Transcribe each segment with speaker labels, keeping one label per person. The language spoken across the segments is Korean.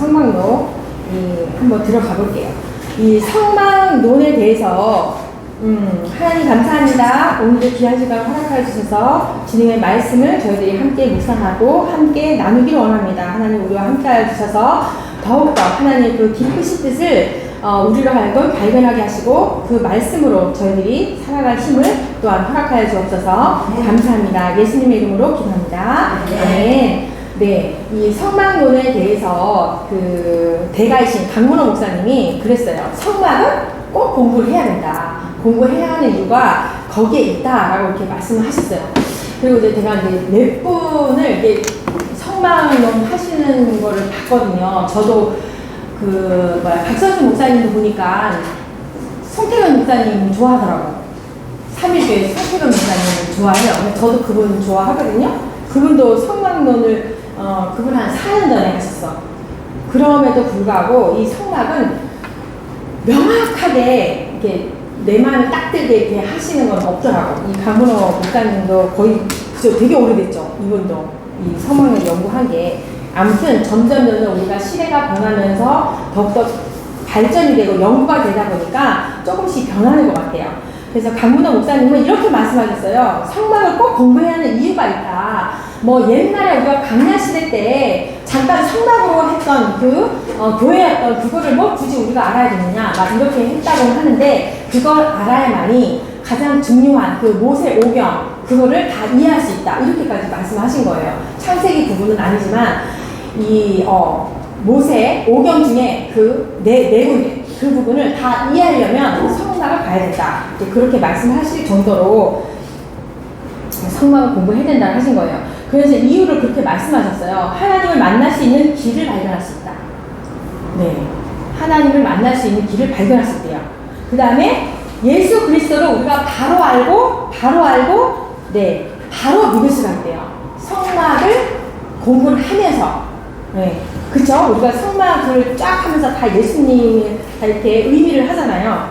Speaker 1: 성막론 한번 들어가 볼게요. 이 성막론에 대해서 하나님 감사합니다. 오늘도 귀한 시간 허락하여 주셔서 주님의 말씀을 저희들이 함께 묵상하고 함께 나누기를 원합니다. 하나님 우리와 함께 하여 주셔서 더욱더 하나님 그 깊으신 뜻을 우리로 하여금 발견하게 하시고 그 말씀으로 저희들이 살아갈 힘을 또한 허락하여 주옵소서. 감사합니다. 예수님의 이름으로 기도합니다. 네. 네, 이 성막론에 대해서 그 대가이신 강문호 목사님이 그랬어요. 성막은 꼭 공부를 해야 된다. 공부해야 하는 이유가 거기에 있다라고 이렇게 말씀을 하셨어요. 그리고 이제 제가 이제 몇 분을 이렇게 성막론 하시는 거를 봤거든요. 저도 박선수 목사님도 보니까 송태근 목사님 좋아하더라고요. 3일교회 송태근 목사님 좋아해요. 저도 그분 좋아하거든요. 그분도 성막론을 그분 한 4년 전에 하셨어. 그럼에도 불구하고 이 성막은 명확하게 이렇게 내 마음에 딱 들게 이렇게 하시는 건 없더라고. 이 강문호 목사님도 거의 그저 되게 오래됐죠. 이분도 이 성막을 연구한 게. 아무튼 점점 우리가 시대가 변하면서 더욱더 발전이 되고 연구가 되다 보니까 조금씩 변하는 것 같아요. 그래서 강문호 목사님은 이렇게 말씀하셨어요. 성막을 꼭 공부해야 하는 이유가 있다. 뭐 옛날에 우리가 강야시대 때 잠깐 성막으로 했던 교회였던 그거를 뭐 굳이 우리가 알아야 되느냐 막 이렇게 했다고 하는데 그걸 알아야만이 가장 중요한 그 모세 오경 그거를 다 이해할 수 있다. 이렇게까지 말씀하신 거예요. 창세기 부분은 아니지만 이 모세 오경 중에 그 네 군데 그 부분을 다 이해하려면 성막을 가야 된다. 그렇게 말씀하실 정도로 성막을 공부해야 된다고 하신 거예요. 그래서 이유를 그렇게 말씀하셨어요. 하나님을 만날 수 있는 길을 발견할 수 있다. 네, 하나님을 만날 수 있는 길을 발견할 수 있대요. 그 다음에 예수 그리스도를 우리가 바로 알고 네, 바로 믿을 수가 있대요. 성막을 공부를 하면서. 네, 그쵸? 우리가 성막을 쫙 하면서 다 예수님이 다 이렇게 의미를 하잖아요.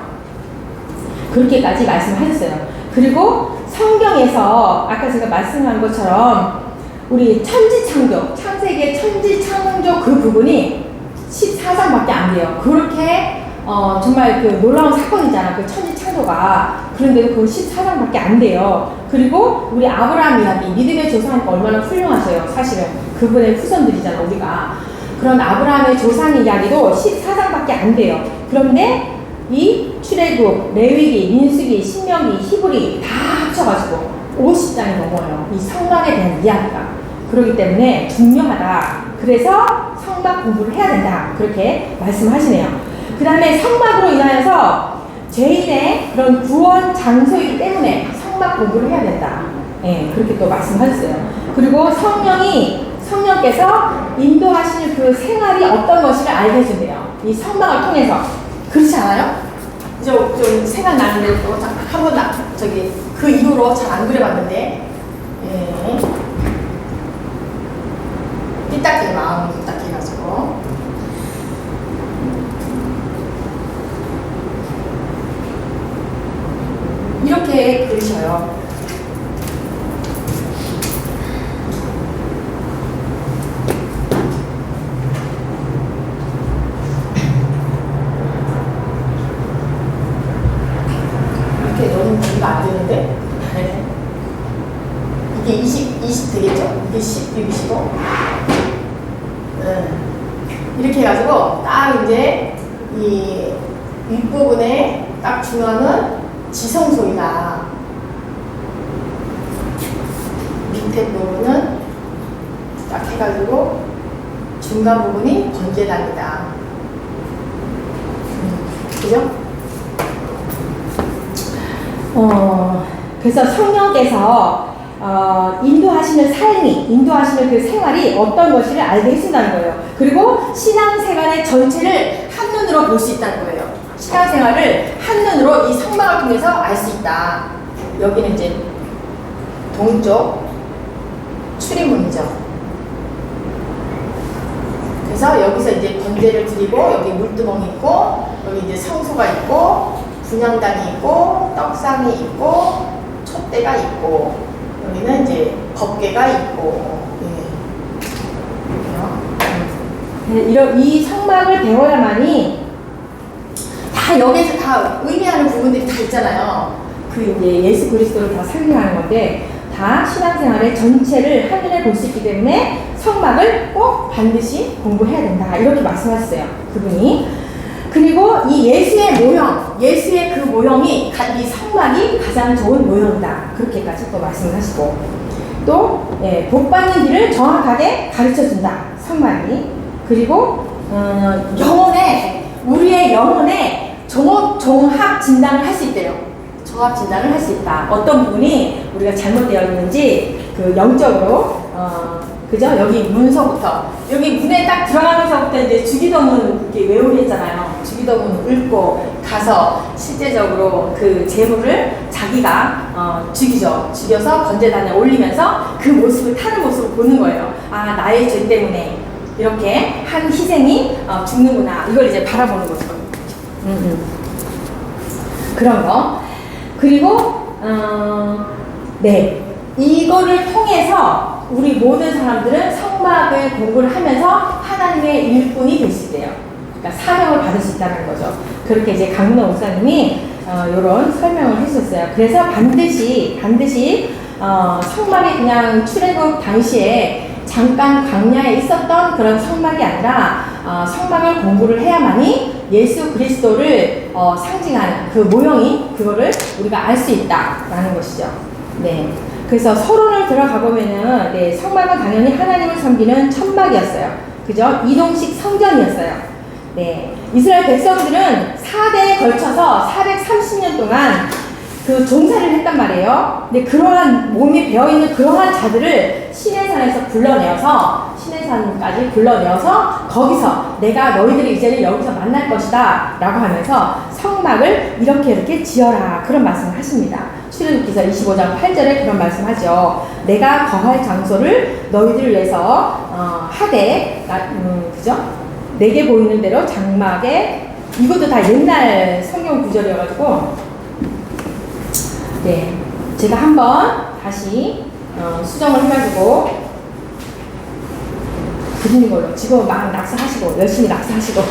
Speaker 1: 그렇게까지 말씀하셨어요. 그리고 성경에서 아까 제가 말씀한 것처럼 우리 천지창조, 창세기의 천지창조 그 부분이 14장밖에 안 돼요. 그렇게 정말 그 놀라운 사건이잖아. 그 천지창조가. 그런데도 그건 14장밖에 안 돼요. 그리고 우리 아브라함 이야기, 믿음의 조상이니까 얼마나 훌륭하세요. 사실은 그분의 후손들이잖아 우리가. 그런 아브라함의 조상 이야기도 14장밖에 안 돼요. 그런데 이 출애굽, 레위기, 민수기, 신명기, 히브리 다 합쳐가지고 50장이 넘어요. 이 성막에 대한 이야기가. 그렇기 때문에 중요하다. 그래서 성막 공부를 해야 된다. 그렇게 말씀하시네요. 그 다음에 성막으로 인하여서 죄인의 그런 구원 장소이기 때문에 성막 공부를 해야 된다. 예, 그렇게 또 말씀하셨어요. 그리고 성령께서 인도하시는 그 생활이 어떤 것인지를 알게 해준대요. 이 성막을 통해서. 그렇지 않아요? 좀 생각나는데 또 한번 그 이후로 잘 안 그려봤는데 예. 삐딱해 마음이 삐딱해가지고 이렇게 그리셔요. 안 되는데? 이게 20 되겠죠? 이게 10, 이게 15? 이렇게 해가지고, 딱 이제, 이 윗부분에 딱 중앙은 지성소이다. 밑에 부분은 딱 해가지고, 중간 부분이 번제단이다. 그죠? 그래서 성령께서 인도하시는 삶이, 인도하시는 그 생활이 어떤 것인지를 알게 해준다는 거예요. 그리고 신앙생활의 전체를 한눈으로 볼 수 있다는 거예요. 신앙생활을 한눈으로 이 성막을 통해서 알 수 있다. 여기는 이제 동쪽 출입문이죠. 그래서 여기서 이제 번제를 드리고 여기 물두멍이 있고 여기 이제 성소가 있고 분향단이 있고 떡상이 있고 촛대가 있고 여기는 이제 법궤가 있고 예. 이 성막을 배워야만이 다 여기에서 다 의미하는 부분들이 다 있잖아요. 그 이제 예수 그리스도를 다 설명하는 건데 다 신앙생활의 전체를 한눈에 볼 수 있기 때문에 성막을 꼭 반드시 공부해야 된다. 이렇게 말씀하셨어요. 그분이. 그리고 이 예수의 모형, 예수의 그 모형이 이 성막이 가장 좋은 모형이다. 그렇게까지 또 말씀을 하시고 또 복 받는 길을 정확하게 가르쳐준다. 성막이. 그리고 우리의 영혼에 종합 진단을 할 수 있대요. 종합 진단을 할 수 있다. 어떤 부분이 우리가 잘못되어 있는지 그 영적으로 그죠? 여기 문서부터 여기 문에 딱 들어가면서부터 이제 주기도문 이렇게 외우게 했잖아요. 주기도문 읽고 가서 실제적으로 그 제물을 자기가 죽여서 번제단에 올리면서 그 모습을 타는 모습을 보는 거예요. 아, 나의 죄 때문에 이렇게 한 희생이 죽는구나. 이걸 이제 바라보는 거죠. 그런 거. 그리고 이거를 통해서 우리 모든 사람들은 성막을 공부를 하면서 하나님의 일꾼이 될 수 있대요. 그러니까 사명을 받을 수 있다는 거죠. 그렇게 이제 강문호 목사님이 이런 설명을 해주셨어요. 그래서 반드시 성막이 그냥 출애굽 당시에 잠깐 광야에 있었던 그런 성막이 아니라 성막을 공부를 해야만이 예수 그리스도를 상징하는 그 모형이 그거를 우리가 알 수 있다라는 것이죠. 네. 그래서 서론을 들어가 보면은 성막은 당연히 하나님을 섬기는 천막이었어요. 그죠? 이동식 성전이었어요. 네. 이스라엘 백성들은 4대에 걸쳐서 430년 동안 그 종사를 했단 말이에요. 근데 그러한 몸이 배어있는 그러한 자들을 시내산에서 시내산까지 불러내어서 거기서 내가 너희들이 이제는 여기서 만날 것이다 라고 하면서 성막을 이렇게 지어라 그런 말씀을 하십니다. 출애굽기서 25장 8절에 그런 말씀하죠. 내가 거할 장소를 너희들을 위해서 하되 그죠? 내게 보이는 대로 장막에 이것도 다 옛날 성경 구절이어가지고 네, 제가 한번 다시 수정을 해가지고 그리는 걸로 지금 막 낙서하시고 열심히 낙서하시고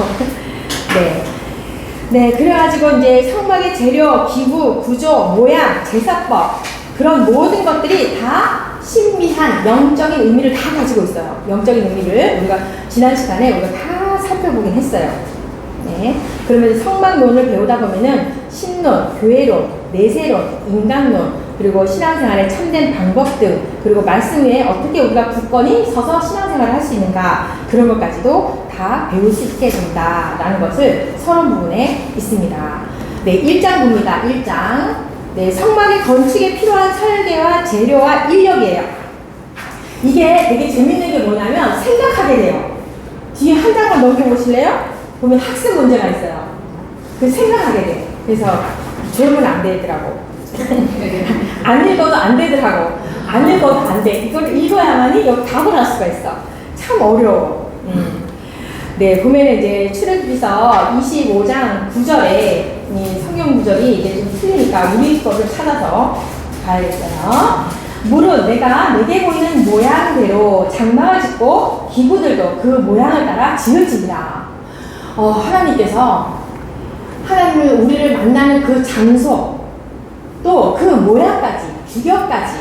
Speaker 1: 네, 그래가지고 이제 성막의 재료, 기구, 구조, 모양, 제사법 그런 모든 것들이 다 신비한 영적인 의미를 다 가지고 있어요. 영적인 의미를 우리가 지난 시간에 우리가 다 살펴보긴 했어요. 네, 그러면 성막론을 배우다 보면은 신론, 교회론, 내세론, 인간론, 그리고 신앙생활의 참된 방법 등, 그리고 말씀 위에 어떻게 우리가 굳건히 서서 신앙생활을 할 수 있는가, 그런 것까지도 다 배울 수 있게 된다라는 것을 서론 부분에 있습니다. 네, 1장 봅니다. 1장. 네, 성막의 건축에 필요한 설계와 재료와 인력이에요. 이게 되게 재밌는 게 뭐냐면 생각하게 돼요. 뒤에 한 장만 넘겨보실래요? 보면 학습 문제가 있어요. 그래서 생각하게 돼. 그래서 졸으면 안 되더라고. 안 읽어도 안 되더라고. 안 읽어도 안 돼. 이걸 읽어야만이 여기 답을 할 수가 있어. 참 어려워. 네, 보면은 이제 출애굽기서 25장 9절에 이 성경 구절이 이제 좀 틀리니까 우리 거를 찾아서 가야겠어요. 물은 내가 내게 보이는 모양대로 장막을 짓고 기구들도 그 모양을 따라 지을지니라. 하나님께서 하나님을 우리를 만나는 그 장소 또 그 모양까지 규격까지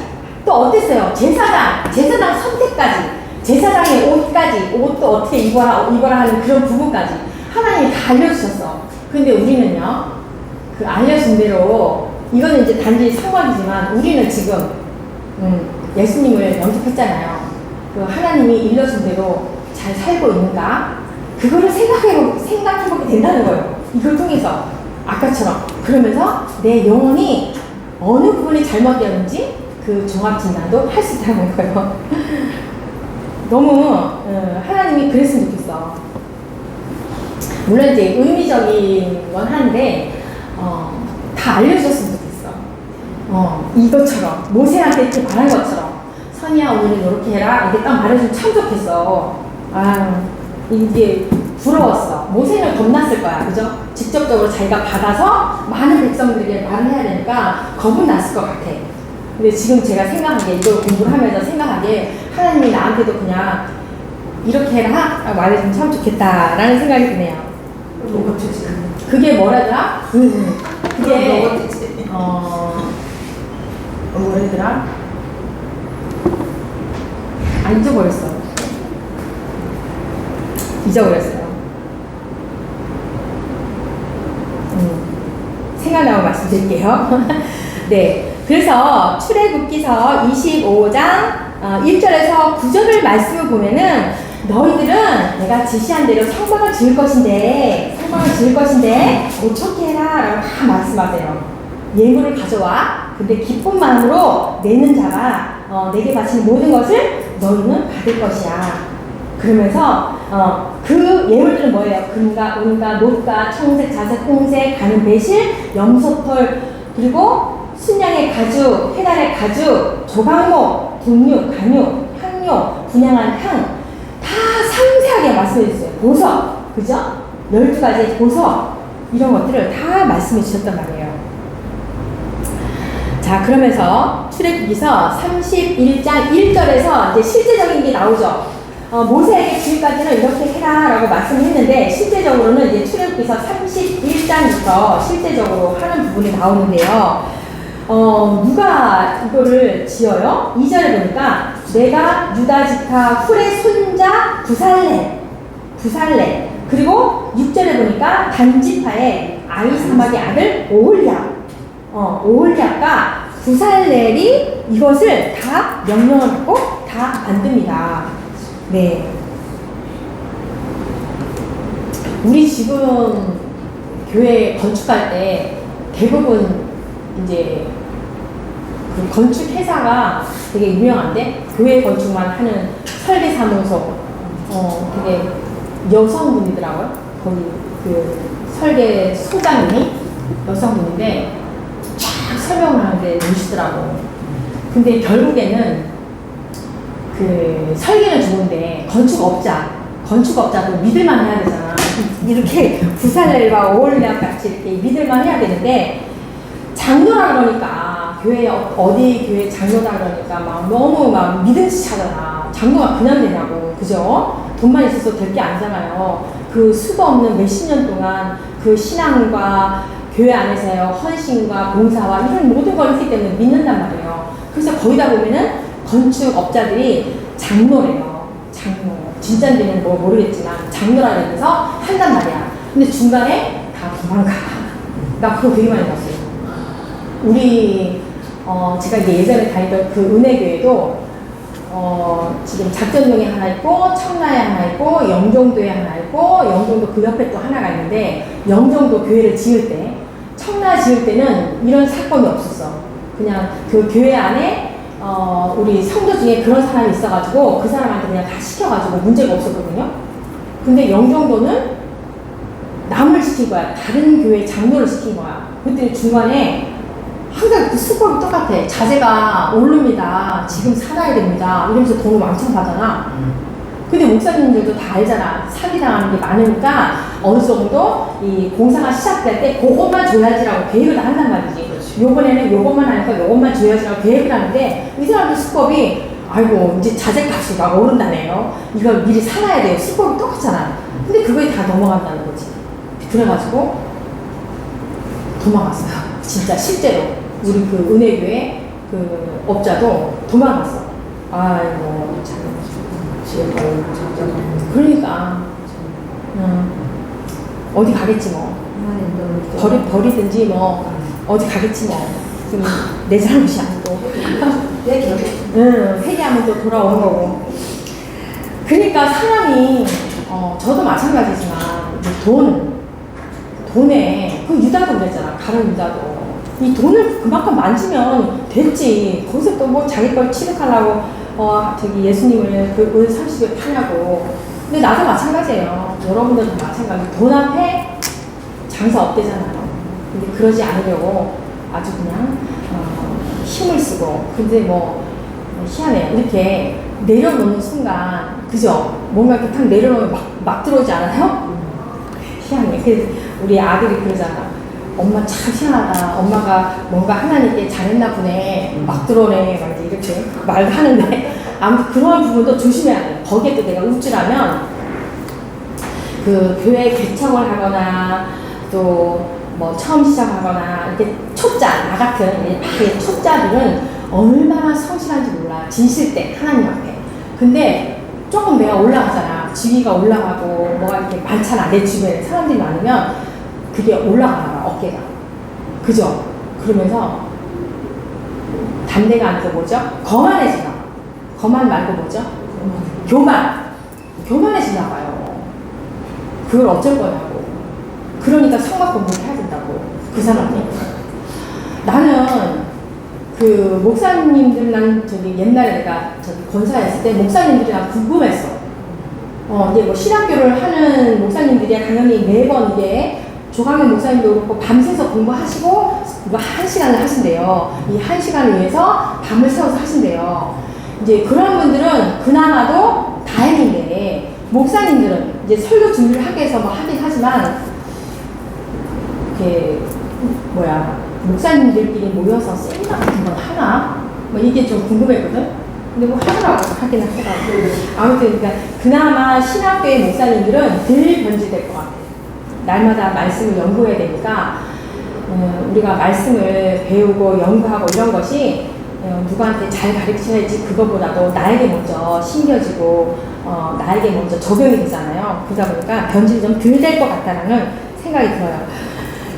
Speaker 1: 또 어땠어요? 제사장 선택까지 제사장의 옷도 어떻게 입어라 하는 그런 부분까지 하나님이 다 알려주셨어. 근데 우리는요 그 알려준 대로 이거는 이제 단지 상황이지만 우리는 지금 예수님을 영접했잖아요. 그 하나님이 일러준 대로 잘 살고 있는가? 그거를 생각해보게 된다는 거예요. 이걸 통해서 아까처럼 그러면서 내 영혼이 어느 부분이 잘못되었는지 그 종합진단도 할 수 있다는 거예요. 너무 하나님이 그랬으면 좋겠어. 물론 이제 의미적인 건 한데 다 알려줬으면 좋겠어. 이것처럼 모세한테 이렇게 말한 것처럼 선이야 오늘은 이렇게 해라 이렇게 딱 말해주면 참 좋겠어. 이게 부러웠어. 모세는 겁났을 거야. 그죠? 직접적으로 자기가 받아서 많은 백성들에게 말을 해야 되니까 겁은 났을 것 같아. 근데 지금 제가 생각하기에 이걸 공부를 하면서 생각하기에 하나님이 나한테도 그냥 이렇게 해라 라고 말해주면 참 좋겠다라는 생각이 드네요.
Speaker 2: 뭐가 좋지?
Speaker 1: 그게 뭐라더라? 그게 뭐라더라? 안 잊어버렸어. 잊어버렸어요. 생각나고 말씀드릴게요. 네. 그래서 출애굽기서 25장 1절에서 9절을 말씀을 보면은 너희들은 내가 지시한 대로 성막을 지을 것인데 어떻게 해라 라고 다 말씀하세요. 예물을 가져와. 근데 기쁜 마음으로 내는 자가 내게 바치는 모든 것을 너희는 받을 것이야. 그러면서 그 예물들은 뭐예요? 금과 은과 녹과 청색, 자색, 홍색, 가는 배실, 염소털, 그리고 순양의 가죽, 해달의 가죽, 조각목, 분유, 간유, 향료, 분양한 향 다 상세하게 말씀해 주세요. 보석, 그죠? 12가지 보석 이런 것들을 다 말씀해 주셨단 말이에요. 자, 그러면서 출애굽기서 31장 1절에서 이제 실제적인 게 나오죠. 모세에게 지금까지는 이렇게 해라 라고 말씀을 했는데 실제적으로는 이제 출애굽기서 31장부터 실제적으로 하는 부분이 나오는데요. 누가 이거를 지어요? 2절에 보니까 내가 유다 지파 훌의 손자 부살레 그리고 6절에 보니까 단 지파의 아히사막의 아들 오홀리압과 부살렐이 이것을 다 명령을 받고 다 만듭니다. 네. 우리 지금 교회 건축할 때 대부분 이제 그 건축 회사가 되게 유명한데 교회 건축만 하는 설계사무소 되게 여성분이더라고요. 거기 그 설계 소장님이 여성분인데 쫙 설명을 하는데 멋있더라고. 근데 결국에는 그 설계는 좋은데 건축업자도 믿을만 해야 되잖아. 이렇게 부살렐과 오홀리압 같이 이렇게 믿을만 해야 되는데 장로라 그러니까 교회 어디 교회 장로다 그러니까 막 너무 막 믿음치 차잖아. 장로가 그냥 되냐고, 그죠? 돈만 있어서 될 게 아니잖아요. 그 수도 없는 몇십 년 동안 그 신앙과 교회 안에서의 헌신과 봉사와 이런 모든 걸 했기 때문에 믿는단 말이에요. 그래서 거기다 보면은 건축업자들이 장로래요. 장로. 진짜인지는 뭐 모르겠지만 장로라 그래서 한단 말이야. 근데 중간에 다 도망가. 나 그거 되게 많이 봤어요. 우리 제가 이제 예전에 다니던 그 은혜교회도 지금 작전동에 하나 있고 청라에 하나 있고 영종도에 하나 있고 영종도 그 옆에 또 하나가 있는데 영종도 교회를 지을 때 청라 지을 때는 이런 사건이 없었어. 그냥 그 교회 안에 우리 성도 중에 그런 사람이 있어가지고 그 사람한테 그냥 다 시켜가지고 문제가 없었거든요. 근데 영종도는 남을 시킨 거야. 다른 교회 장로를 시킨 거야. 그때 중간에 항상 그 수법이 똑같아. 자재가 오릅니다. 지금 살아야 됩니다. 이러면서 돈을 왕창 받잖아. 근데 목사님들도 다 알잖아. 사기당하는 게 많으니까 어느 정도 이 공사가 시작될 때 그것만 줘야지라고 계획을 다 한단 말이지. 그렇지. 요번에는 요것만 하니까 요것만 줘야지라고 계획을 하는데 이 사람들 수법이 아이고 이제 자재값이 막 오른다네요. 이걸 미리 사놔야 돼요. 수법이 똑같잖아. 근데 그거에 다 넘어간다는 거지. 그래가지고 도망갔어요. 진짜 실제로. 우리 그 은혜교회 그 업자도 도망갔어. 아이고 참 그러니까 어디 가겠지 뭐. 버리든지 뭐 어디 가겠지 뭐. 좀 내 잘못이 아니고. 회개하면 또 돌아오는 거고. 그러니까 사람이 저도 마찬가지지만 돈에 그 유다도 그랬잖아. 가룟 유다도. 이 돈을 그만큼 만지면 됐지. 거기서 또 뭐 자기 걸 취득하려고 저기 예수님을 그 은 30을 파냐고. 근데 나도 마찬가지예요. 여러분들도 마찬가지. 돈 앞에 장사 없대잖아요. 근데 그러지 않으려고 아주 그냥 힘을 쓰고. 근데 뭐 희한해요. 이렇게 내려놓는 순간 그죠? 뭔가 이렇게 탁 내려놓으면 막 들어오지 않아요? 희한해. 그래서 우리 아들이 그러잖아. 엄마 참 희한하다. 엄마가 뭔가 하나님께 잘했나 보네. 막 들어오네. 막 이렇게 말을 하는데 아무튼 그런 부분도 조심해야 돼요. 거기에 또 내가 우쭐하면 그 교회 개척을 하거나 또 뭐 처음 시작하거나 이렇게 초짜, 나 같은 초짜들은 얼마나 성실한지 몰라. 진실돼, 하나님 앞에. 근데 조금 내가 올라가잖아. 지위가 올라가고 뭐가 이렇게 많잖아. 내 주변에 사람들이 많으면 그게 올라가, 어깨가. 그죠? 그러면서 담대가 아니고 뭐죠? 거만해지나. 거만 말고 뭐죠? 교만해지나 봐요. 그걸 어쩔 거냐고. 그러니까 성막 공부를 해야 된다고. 그 사람이. 나는 그 목사님들, 난 저기 옛날에 내가 저기 권사했을 때 목사님들이 난 궁금했어. 이제 뭐 신학교를 하는 목사님들이 당연히 매번 이게 조강현 목사님도 그렇고 밤새서 공부하시고 이거 1시간을 하신대요. 이 1시간을 위해서 밤을 새워서 하신대요. 이제 그런 분들은 그나마도 다행인데 목사님들은 이제 설교 준비를 하기 위해서 뭐 하긴 하지만 이렇게 목사님들끼리 모여서 세미나 같은 건 하나? 뭐 이게 좀 궁금했거든? 근데 뭐 하더라고. 하긴 하더라고. 아무튼 그러니까 그나마 신학교의 목사님들은 덜 변질될 것 같아. 날마다 말씀을 연구해야 되니까 우리가 말씀을 배우고 연구하고 이런 것이 누구한테 잘 가르쳐야지 그거보다도 나에게 먼저 심겨지고 나에게 먼저 적용이 되잖아요. 그러다 보니까 변질이 좀 덜 될 것 같다라는 생각이 들어요.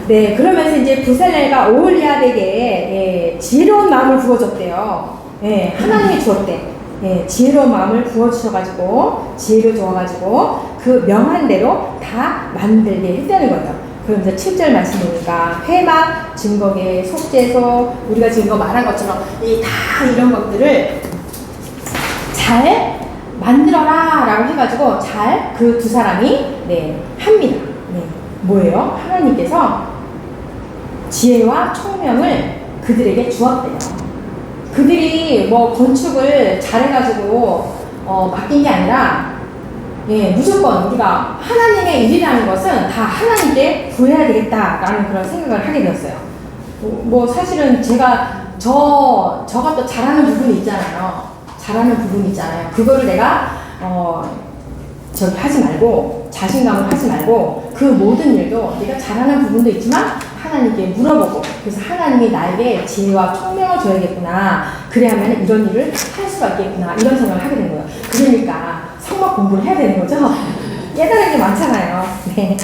Speaker 1: 네, 그러면서 이제 부살렐과 오홀리압에게 지혜로운 마음을 부어줬대요. 예, 하나님이 주었대. 예, 지혜로운 마음을 부어주셔가지고 지혜를 줘가지고 그 명한 대로 다 만들게 했다는 거예요. 그러면서 7절 말씀 보니까 회막, 증거계, 속죄소, 우리가 지금 이거 말한 것처럼 다 이런 것들을 잘 만들어라 라고 해가지고 잘 그 두 사람이 합니다. 뭐예요? 하나님께서 지혜와 총명을 그들에게 주었대요. 그들이 뭐 건축을 잘해가지고 맡긴 게 아니라 무조건 우리가 하나님의 일이라는 것은 다 하나님께 구해야 되겠다라는 그런 생각을 하게 되었어요. 뭐 사실은 제가 저가 또 잘하는 부분이 있잖아요. 그거를 내가 저기 하지 말고 자신감을 하지 말고 그 모든 일도 내가 잘하는 부분도 있지만 하나님께 물어보고 그래서 하나님이 나에게 지혜와 총명을 줘야겠구나. 그래야만 이런 일을 할 수가 있겠구나. 이런 생각을 하게 된 거예요. 그러니까 성막 공부를 해야 되는 거죠. 깨달은 게 많잖아요. 네,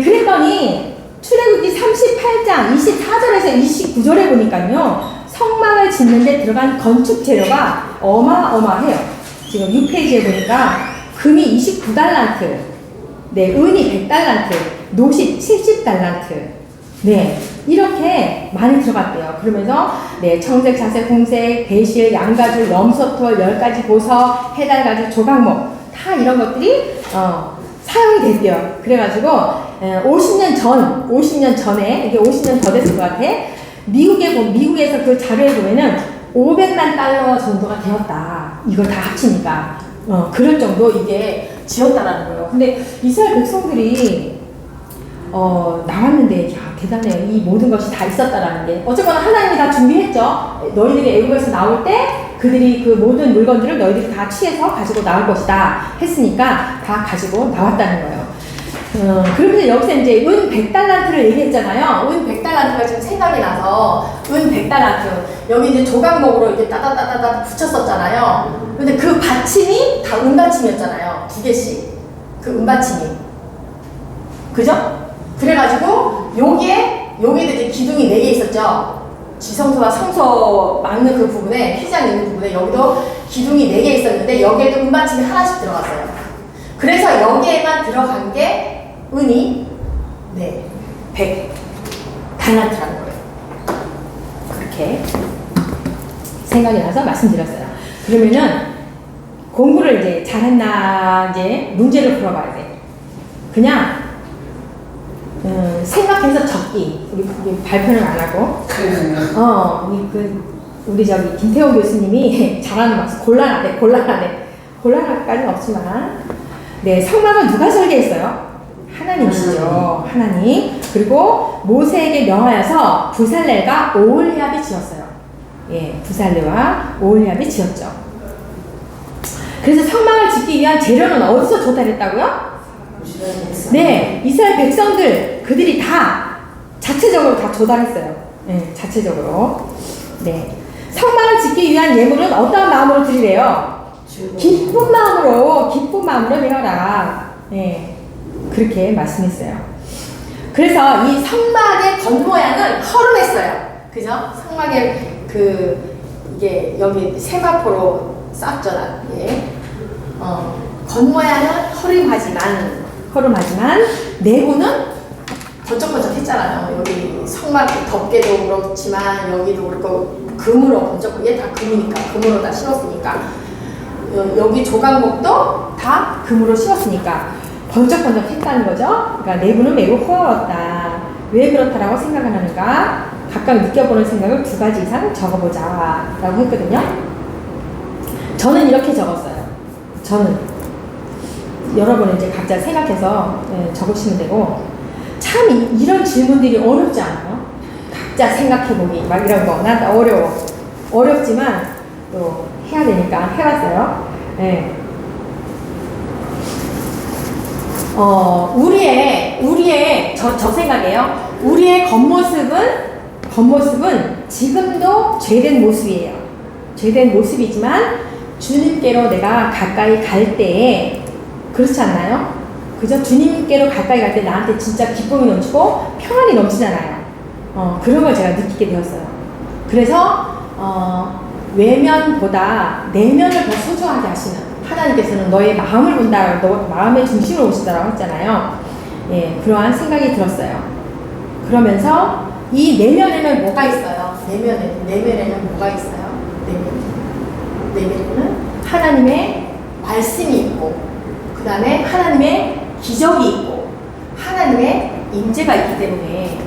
Speaker 1: 그랬더니 출애굽기 38장 24절에서 29절에 보니까요. 성막을 짓는 데 들어간 건축 재료가 어마어마해요. 지금 6페이지에 보니까 금이 29달란트, 은이 100달란트, 노시 70달란트. 이렇게 많이 들어갔대요. 그러면서 청색, 자색, 홍색, 배실, 양가죽, 염소털, 10가지 보석, 해달가죽, 조각목 다 이런 것들이 사용이 됐대요. 그래가지고 50년 전에 이게 50년 더 됐을 것 같아. 미국에서 그 자료에 보면은 500만 달러 정도가 되었다. 이걸 다 합치니까 그럴 정도 이게 지었다라는 거예요. 근데 이스라엘 백성들이 나왔는데 대단해요. 이 모든 것이 다 있었다라는 게. 어쨌거나 하나님이 다 준비했죠. 너희들이 애굽에서 나올 때 그들이 그 모든 물건들을 너희들이 다 취해서 가지고 나올 것이다 했으니까 다 가지고 나왔다는 거예요. 그러면서 여기서 이제 은 100달란트를 얘기했잖아요. 은 100달란트가 지금 생각이 나서 은 100달란트 여기 이제 조각목으로 이렇게 따다다다다 붙였었잖아요. 근데 그 받침이 다 은받침이었잖아요. 2개씩 그 은받침이 그죠? 그래가지고 여기에도 이제 기둥이 4개 있었죠. 지성소와 성소 막는 그 부분에 휘장 있는 부분에 여기도 기둥이 4개 있었는데 여기에도 은받침이 하나씩 들어갔어요. 그래서 여기에만 들어간 게 은이 100달란트라는 거예요. 그렇게 생각이 나서 말씀드렸어요. 그러면은 공부를 이제 잘했나 이제 문제를 풀어봐야 돼. 그냥 생각해서 적기. 우리 발표는 안 하고. 우리 저기 김태호 교수님이 잘하는 말씀 곤란하까지는 없지만 성막은 누가 설계했어요? 하나님이시죠. 하나님. 그리고 모세에게 명하여서 부살렐과 오홀리압이 지었어요. 부살렐과 오홀리압이 지었죠. 그래서 성막을 짓기 위한 재료는 어디서 조달했다고요? 네, 이스라엘 백성들 그들이 다 자체적으로 다 조달했어요. 네, 자체적으로. 네, 성막을 짓기 위한 예물은 어떤 마음으로 드리래요? 기쁜 마음으로 드려라. 네, 그렇게 말씀했어요. 그래서 이 성막의 겉모양은 허름했어요. 그죠? 성막의 이게 여기 세마포로 쌓았잖아. 예. 겉모양은 허름하지만 내부는 번쩍번쩍했잖아요. 여기 성막 덮개도 그렇지만 여기도 그렇고 금으로 번쩍, 얘 다 금이니까 금으로 다 씌웠으니까 여기 조각목도 다 금으로 씌웠으니까 번쩍번쩍했다는 거죠. 그러니까 내부는 매우 호화롭다. 왜 그렇다라고 생각을 하는가? 각각 느껴보는 생각을 2가지 이상 적어보자 라고 했거든요. 저는 이렇게 적었어요. 여러분은 이제 각자 생각해서 적으시면 되고, 참 이런 질문들이 어렵지 않아요? 각자 생각해보기 막 이런 거. 난 어렵지만 또 해야 되니까 해봤어요. 네. 우리의 저 생각이에요. 우리의 겉모습은 지금도 죄된 모습이에요. 죄된 모습이지만 주님께로 내가 가까이 갈 때에 그렇지 않나요? 그죠? 주님께로 가까이 갈 때 나한테 진짜 기쁨이 넘치고 평안이 넘치잖아요. 그런 걸 제가 느끼게 되었어요. 그래서 외면보다 내면을 더 소중하게 하시는 하나님께서는 너의 마음을 본다, 너 마음의 중심으로 오시더라고 했잖아요. 예, 그러한 생각이 들었어요. 그러면서 이 내면에는 뭐가 있어요? 내면에는 뭐가 있어요? 내면에는 하나님의 말씀이 있고, 그 다음에 하나님의 기적이 있고, 하나님의 임재가 있기 때문에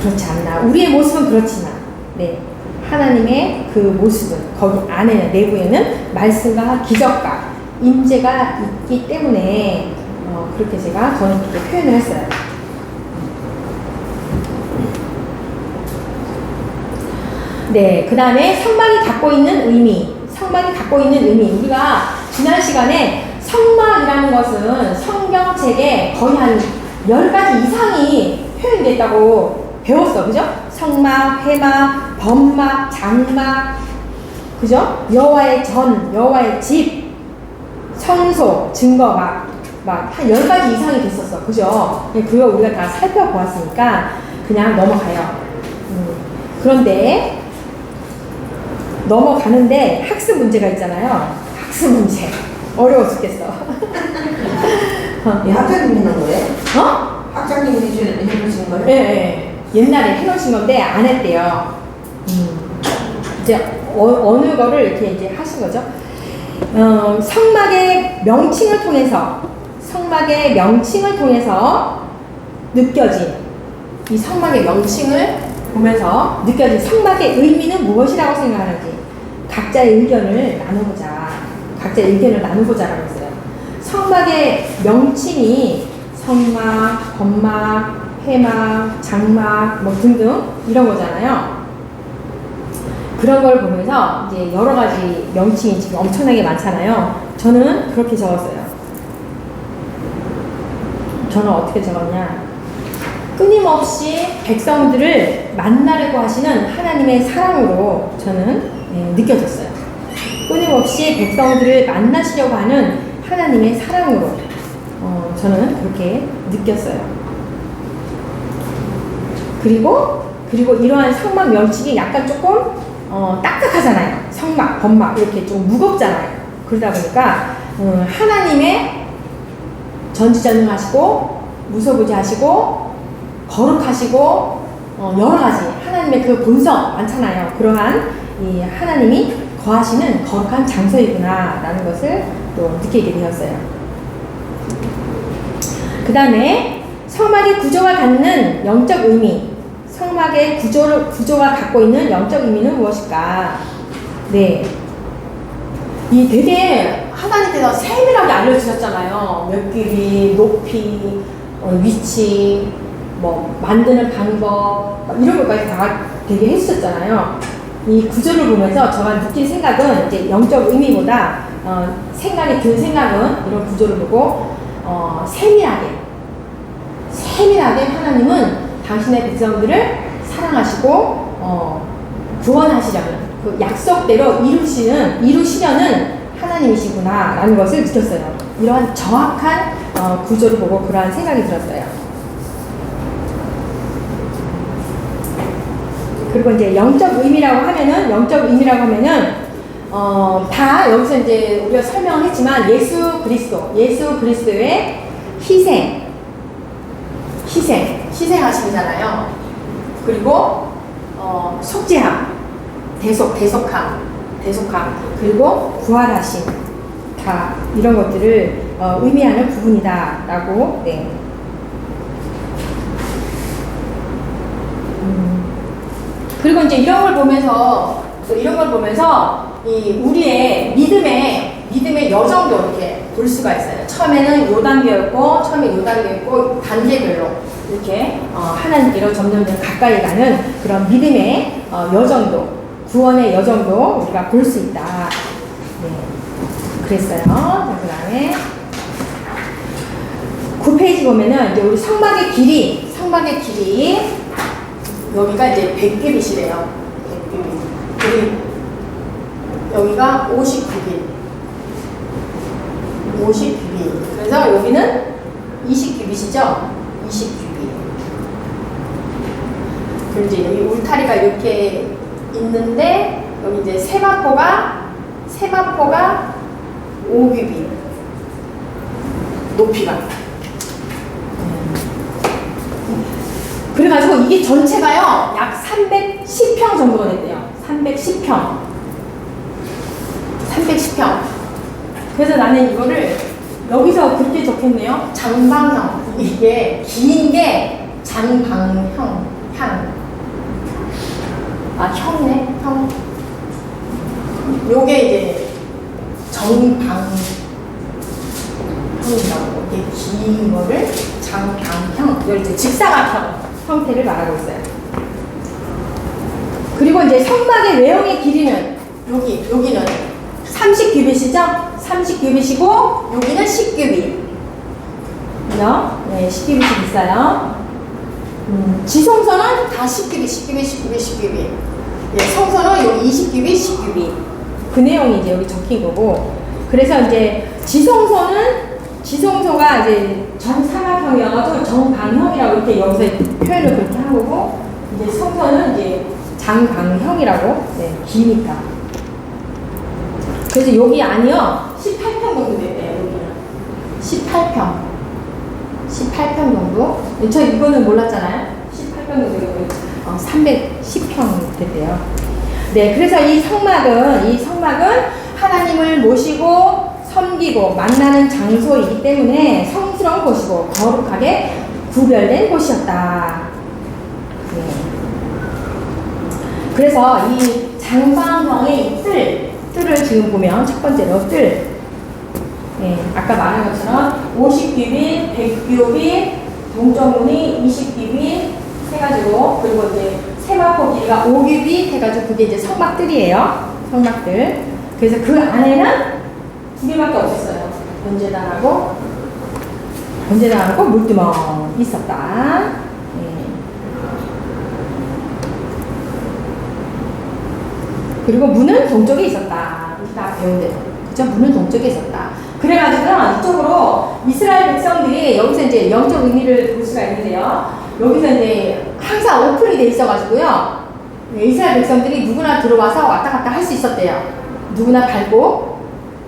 Speaker 1: 그렇지 않나. 우리의 모습은 그렇지만, 네, 하나님의 그 모습은 거기 안에는, 내부에는 말씀과 기적과 임재가 있기 때문에 그렇게 저는 그렇게 표현을 했어요. 네, 그 다음에 성막이 갖고 있는 의미. 우리가 지난 시간에 성막이라는 것은 성경책에 거의 한 10가지 이상이 표현됐다고 배웠어. 그죠? 성막, 회막, 범막, 장막, 그죠? 여호와의 전, 여호와의 집, 성소, 증거 막 한 10가지 이상이 됐었어. 그죠? 그거 우리가 다 살펴보았으니까 그냥 넘어가요. 그런데 넘어가는데 학습 문제가 있잖아요. 학습 문제. 어려워 죽겠어.
Speaker 2: 학장님이 있는 거예요? 학장님이 해주신 거예요?
Speaker 1: 네. 옛날에 해놓으신 건데 안 했대요. 이제 어느 거를 이렇게 이제 하신 거죠. 성막의 명칭을 통해서 느껴진, 이 성막의 명칭을 보면서 느껴진 성막의 의미는 무엇이라고 생각하는지 각자의 의견을 나누고자라고 했어요. 성막의 명칭이 성막, 범막, 회막, 장막 뭐 등등 이런 거잖아요. 그런 걸 보면서 이제 여러 가지 명칭이 지금 엄청나게 많잖아요. 저는 그렇게 적었어요. 저는 어떻게 적었냐? 끊임없이 백성들을 만나려고 하시는 하나님의 사랑으로 저는 느껴졌어요. 끊임없이 백성들을 만나시려고 하는 하나님의 사랑으로 저는 그렇게 느꼈어요. 그리고 이러한 성막 명칭이 약간 조금 딱딱하잖아요. 성막, 범막 이렇게 좀 무겁잖아요. 그러다 보니까 하나님의 전지전능하시고 무소부지하시고 거룩하시고 여러 가지 하나님의 그 본성 많잖아요. 그러한 이 하나님이 거하시는 거룩한 장소이구나 라는 것을 또 느끼게 되었어요. 그 다음에 성막의 구조가 갖는 영적 의미, 성막의 구조가 갖고 있는 영적 의미는 무엇일까? 네, 이 되게 하나님께서 세밀하게 알려주셨잖아요. 몇 길이, 높이, 위치, 뭐 만드는 방법 이런 것까지 다 되게 해주셨잖아요. 이 구조를 보면서 제가 느낀 생각은 이제 영적 의미보다 생각이 든 생각은 이런 구조를 보고 세밀하게 하나님은 당신의 백성들을 사랑하시고 구원하시려는 그 약속대로 이루시려는 하나님이시구나라는 것을 느꼈어요. 이러한 정확한 구조를 보고 그러한 생각이 들었어요. 그리고 이제 영적 의미라고 하면은 다 여기서 이제 우리가 설명했지만 예수 그리스도의 희생하심이잖아요. 그리고 속죄함, 대속함, 그리고 부활하심, 다 이런 것들을 의미하는 부분이다라고. 네. 그리고 이제 이런 걸 보면서 이 우리의 믿음의 여정도 이렇게 볼 수가 있어요. 처음에 요 단계였고 단계별로 이렇게 하나님께로 점점 가까이 가는 그런 믿음의 여정도, 구원의 여정도 우리가 볼 수 있다. 네. 그랬어요. 자, 그다음에 9페이지 보면은 이제 우리 성막의 길이 여기가 이제 100규빗이래요. 100규빗. 그리고 여기가 50규빗. 그래서 여기는 20규빗이죠. 20규빗. 그리고 이제 여기 울타리가 이렇게 있는데 여기 이제 세마포가 5규빗. 높이가. 그래가지고 이게 전체가요 약 310평 정도가 됐대요. 310평. 그래서 나는 이거를 여기서 그렇게 적혔네요. 장방형. 이게 긴 게 장방형. 형네. 요게 이제 정방형이라고. 이게 긴 거를 장방형. 이걸 이제 직사각형 형태를 말하고 있어요. 그리고 이제 성막의 외형의 길이는 여기는 30규빗이죠? 30규빗이고 여기는 10규빗. 네, 10규빗이 있어요. 지성소는 다 10규빗. 예, 성소는 여기 20규빗, 10규빗. 그 내용이 이제 여기 적힌 거고. 그래서 이제 지성소가 이제 정사각형이어가지고 정방형이라고 이렇게 여기서 표현을 그렇게 한 거고, 이제 성소는 이제 장방형이라고. 네, 기니까. 그래서 여기 안이요 18평 정도 됐대요. 여기는 18평 정도. 저 이거는 몰랐잖아요. 18평 정도 310평 됐대요. 네, 그래서 이 성막은 하나님을 모시고 섬기고 만나는 장소이기 때문에 성스러운 곳이고 거룩하게 구별된 곳이었다. 네. 그래서 이 장방형의 뜰을 지금 보면 첫 번째로 뜰. 네, 아까 말한 것처럼 50규빗, 100규빗, 동정문이 20규빗 해가지고, 그리고 이제 세마포 길이가 5규빗 해가지고 그게 이제 성막뜰이에요. 성막뜰. 그래서 그 안에는 두 개밖에 없었어요. 번제단하고 물두멍 있었다. 네. 그리고 문은 동쪽에 있었다. 다 배운 대로. 그쵸? 문은 동쪽에 있었다. 그래가지고 이쪽으로 이스라엘 백성들이 여기서 이제 영적 의미를 볼 수가 있는데요. 여기서 이제 항상 오픈이 돼 있어가지고요. 네, 이스라엘 백성들이 누구나 들어와서 왔다 갔다 할 수 있었대요. 누구나 밟고,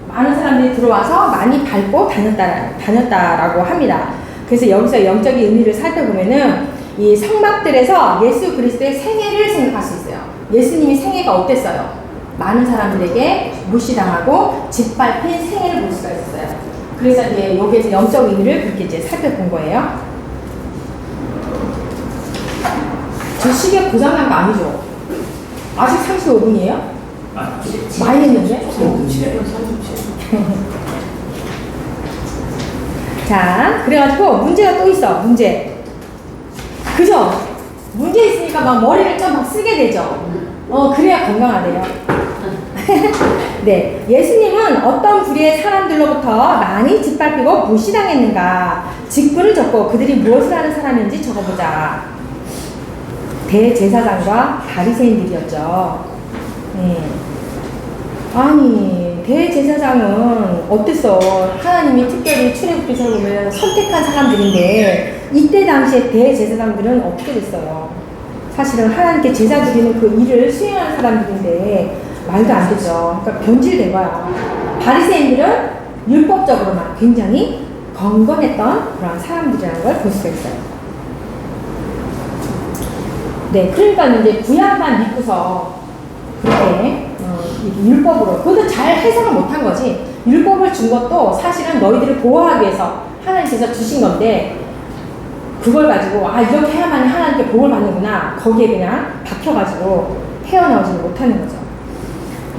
Speaker 1: 많은 사람들이 들어와서 많이 밟고 다녔다라고 합니다. 그래서 여기서 영적인 의미를 살펴보면은 이 성막들에서 예수 그리스도의 생애를 생각할 수 있어요. 예수님이 생애가 어땠어요? 많은 사람들에게 무시당하고 짓밟힌 생애를 볼 수가 있었어요. 그래서 이제 여기에서 영적 의미를 그렇게 이제 살펴본 거예요. 저 시계 고장난 거 아니죠? 아직 35분이에요? 많이 했는데? 자, 그래가지고 문제가 또 있어. 문제. 그죠? 문제 있으니까 막 머리를 좀 막 쓰게 되죠. 그래야 건강하대요. 네, 예수님은 어떤 부류의 사람들로부터 많이 짓밟히고 무시당했는가? 직분을 적고 그들이 무엇을 하는 사람인지 적어보자. 대제사장과 바리새인들이었죠. 네. 아니, 대제사장은 어땠어? 하나님이 특별히 출애굽기서를 보면 선택한 사람들인데 이때 당시에 대제사장들은 어떻게 됐어요? 사실은 하나님께 제사 드리는 그 일을 수행하는 사람들인데 말도 안 되죠. 그러니까 변질된 거야. 바리새인들은 율법적으로만 굉장히 건건했던 그런 사람들이라는 걸 볼 수가 있어요. 네, 그러니까 이제 구약만 믿고서 그렇게 율법으로 그것도 잘 해석을 못한 거지. 율법을 준 것도 사실은 너희들을 보호하기 위해서 하나님께서 주신 건데 그걸 가지고 이렇게 해야만 하나님께 복을 받는구나 거기에 그냥 박혀가지고 헤어나오지를 못하는 거죠.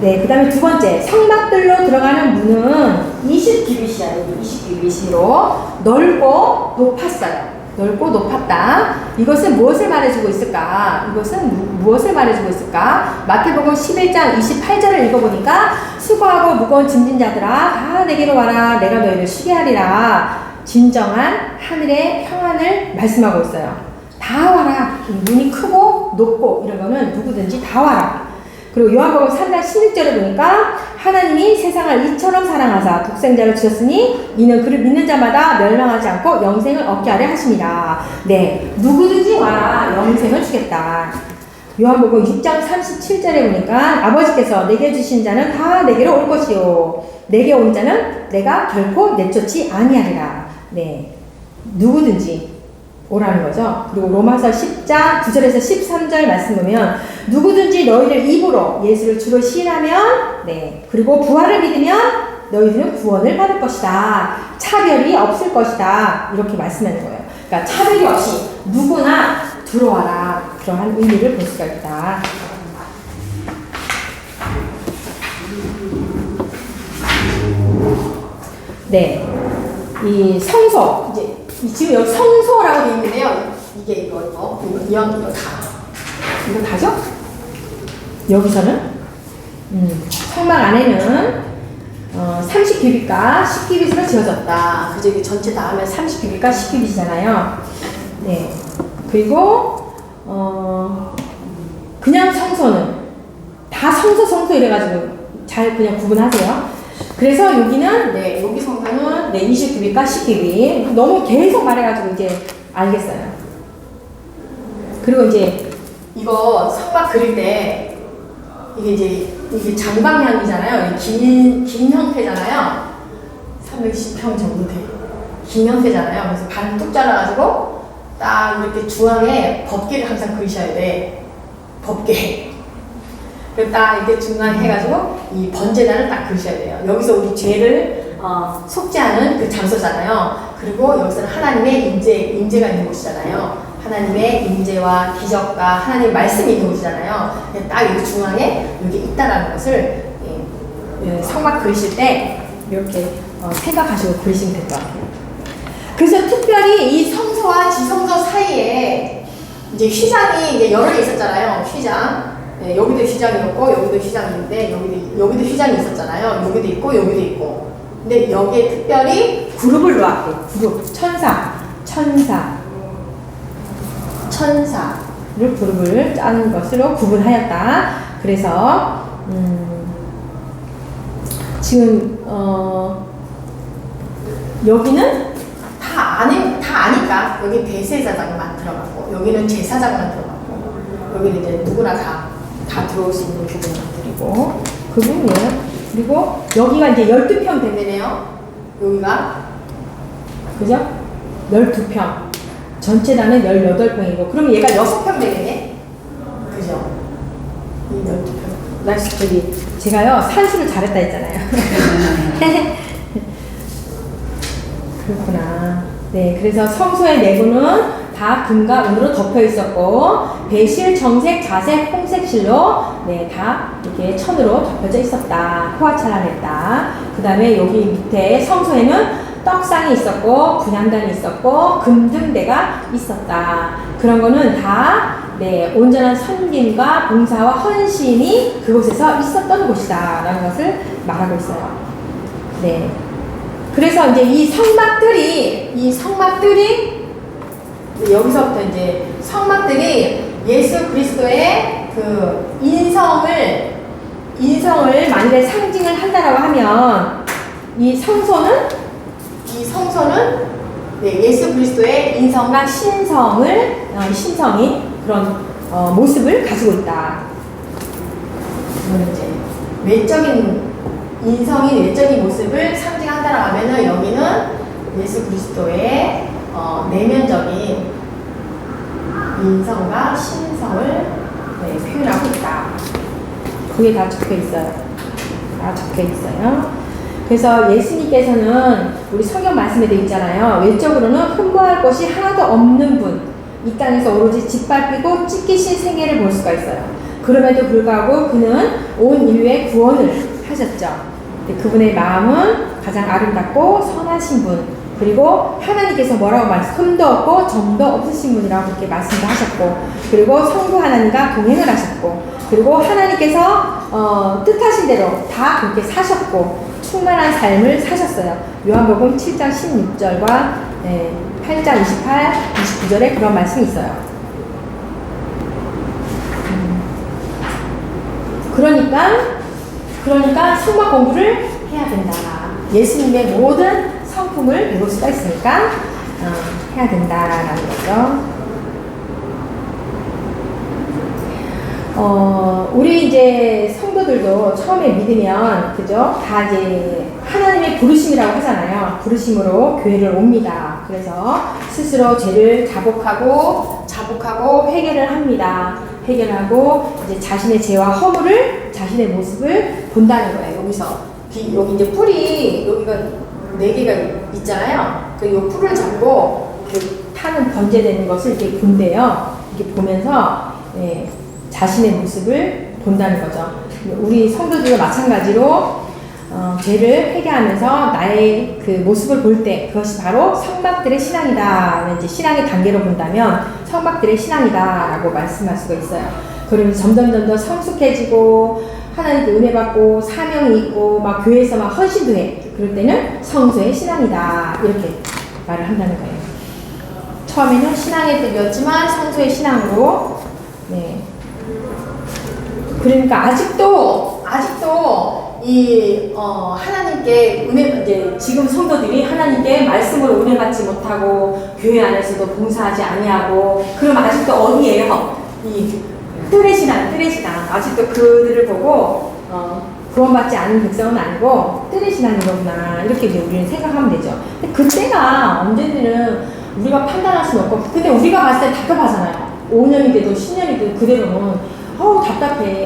Speaker 1: 네, 그 다음에 두 번째, 성막들로 들어가는 문은 20규빗이야. 20규빗으로 넓고 높았어요. 넓고 높았다. 이것은 무엇을 말해주고 있을까? 이것은 무엇을 말해주고 있을까? 마태복음 11장 28절을 읽어보니까 수고하고 무거운 짐진 자들아 다 내게로 와라. 내가 너희를 쉬게 하리라. 진정한 하늘의 평안을 말씀하고 있어요. 다 와라. 문이 크고 높고 이런 거는 누구든지 다 와라. 그리고 요한복음 3장 16절에 보니까 하나님이 세상을 이처럼 사랑하사 독생자를 주셨으니 이는 그를 믿는 자마다 멸망하지 않고 영생을 얻게 하려 하십니다. 네, 누구든지 와라. 영생을 주겠다. 요한복음 6장 37절에 보니까 아버지께서 내게 주신 자는 다 내게로 올 것이요 내게 온 자는 내가 결코 내쫓지 아니하리라. 네, 누구든지 오라는 거죠. 그리고 로마서 10장 9절에서 13절 말씀 보면 누구든지 너희들 입으로 예수를 주로 시인하면 네, 그리고 부활을 믿으면 너희들은 구원을 받을 것이다. 차별이 없을 것이다. 이렇게 말씀하는 거예요. 그러니까 차별이 없이 누구나 들어와라. 그러한 의미를 볼 수가 있다. 네, 이 성소 이제 지금 여기 성소라고 되어 있는데요. 이게 이거 이거 다죠? 여기서는 성막 안에는 30규빗과 10규빗으로 지어졌다. 그죠? 이게 전체 다 하면 30규빗과 10규빗이잖아요. 네. 그리고 그냥 성소는 다 성소 이래가지고 잘 그냥 구분하세요. 그래서 여기는 네, 여기 성소는 네, 20규빗과 10규빗. 너무 계속 말해가지고 이제 알겠어요. 그리고 이제 이거 성막 그릴 때 이게 장방향이잖아요. 긴 형태잖아요. 310평 정도 돼요. 긴 형태잖아요. 그래서 반 뚝 잘라가지고 딱 이렇게 중앙에 법계를 항상 그리셔야 돼. 법계. 그리고 딱 이렇게 중간에 해가지고 이 번제단을 딱 그리셔야 돼요. 여기서 우리 죄를 속죄하는 그 장소잖아요. 그리고 여기서는 하나님의 임재가 있는 곳이잖아요. 하나님의 임재와 기적과 하나님의 말씀이 있는 곳이잖아요. 딱 여기 중앙에 여기 있다라는 것을 성막 그리실 때 이렇게 생각하시고 그리시면 될 것 같아요. 그래서 특별히 이 성소와 지성소 사이에 이제 휘장이 이제 여러 개 있었잖아요. 휘장. 네, 여기도 휘장이었고 여기도 휘장인데 여기도 휘장이 있었잖아요. 여기도 있고 여기도 있고. 근데 여기에 특별히 그룹을 놓았고 그룹 천사를 그룹을 짜는 것으로 구분하였다. 그래서 지금 여기는 다 아니까 여기 대제사장만 들어가고 여기는 제사장만 들어가고 여기는 이제 누구나 다 들어올 수 있는 부분들이고 그 부분이에요. 그리고 여기가 이제 12평 되네요. 여기가 그죠? 12평. 전체단은 18평이고 그럼 얘가 6평 되겠네? 그죠? 이 12평. 제가요 산수를 잘했다 했잖아요. 그렇구나. 네, 그래서 성소의 내부는 다 금과 은으로 덮여 있었고 배실, 정색, 자색, 홍색 실로 네, 다 이렇게 천으로 덮여져 있었다. 호화찬란했다. 그 다음에 여기 밑에 성소에는 떡상이 있었고 분향단이 있었고 금등대가 있었다. 그런 거는 다 네, 온전한 섬김과 봉사와 헌신이 그곳에서 있었던 곳이다 라는 것을 말하고 있어요. 네. 그래서 이제 이 성막들이 여기서부터 이제 성막들이 예수 그리스도의 그 인성을 만일에 상징을 한다라고 하면 이 성소는 네, 예수 그리스도의 인성과 신성이 그런 모습을 가지고 있다. 이제 외적인 인성이 외적인 모습을 상징한다라고 하면은 여기는 예수 그리스도의 내면적인 인성과 신성을 네, 표현하고 있다. 그게 다 적혀 있어요. 그래서 예수님께서는 우리 성경 말씀에 되어 있잖아요. 외적으로는 흠모할 것이 하나도 없는 분, 이 땅에서 오로지 짓밟히고 찢기신 생애를 볼 수가 있어요. 그럼에도 불구하고 그는 온 인류의 구원을 하셨죠. 그분의 마음은 가장 아름답고 선하신 분, 그리고 하나님께서 뭐라고 흠도 없고 점도 없으신 분이라고 그렇게 말씀도 하셨고, 그리고 성부 하나님과 동행을 하셨고, 그리고 하나님께서 뜻하신 대로 다 그렇게 사셨고 충만한 삶을 사셨어요. 요한복음 7장 16절과 8장 28, 29절에 그런 말씀이 있어요. 그러니까 성막 공부를 해야 된다. 예수님의 모든 성품을 배울 수가 있으니까 해야 된다라는 거죠. 우리 이제 성도들도 처음에 믿으면, 그죠? 다 이제 하나님의 부르심이라고 하잖아요. 부르심으로 교회를 옵니다. 그래서 스스로 죄를 자복하고 회개를 합니다. 회개를 하고 이제 자신의 죄와 허물을, 자신의 모습을 본다는 거예요. 여기 이제 풀이, 여기가 4개가 있잖아요. 이 풀을 잡고 타는 번제되는 것을 이렇게 본대요. 이렇게 보면서, 자신의 모습을 본다는 거죠. 우리 성도들도 마찬가지로 죄를 회개하면서 나의 그 모습을 볼 때 그것이 바로 성막들의 신앙이다. 이제 신앙의 단계로 본다면 성막들의 신앙이다라고 말씀할 수가 있어요. 그러면 점점 성숙해지고 하나님께 은혜 받고 사명이 있고 막 교회에서 막 헌신도 해. 그럴 때는 성소의 신앙이다. 이렇게 말을 한다는 거예요. 처음에는 신앙의 뜻이었지만 성소의 신앙으로. 네. 그러니까 아직도 하나님께 이제 지금 성도들이 하나님께 말씀으로 은혜 받지 못하고 교회 안에서도 봉사하지 아니하고, 그럼 아직도 어디에요? 이 뜰의 신앙. 아직도 그들을 보고 구원받지 않은 백성은 아니고 뜰의 신앙인 거구나, 이렇게 이제 우리는 생각하면 되죠. 근데 그때가 언제는 우리가 판단할 수는 없고, 근데 우리가 봤을 때 답답하잖아요. 5년이 돼도 10년이 돼도 그대로는 답답해.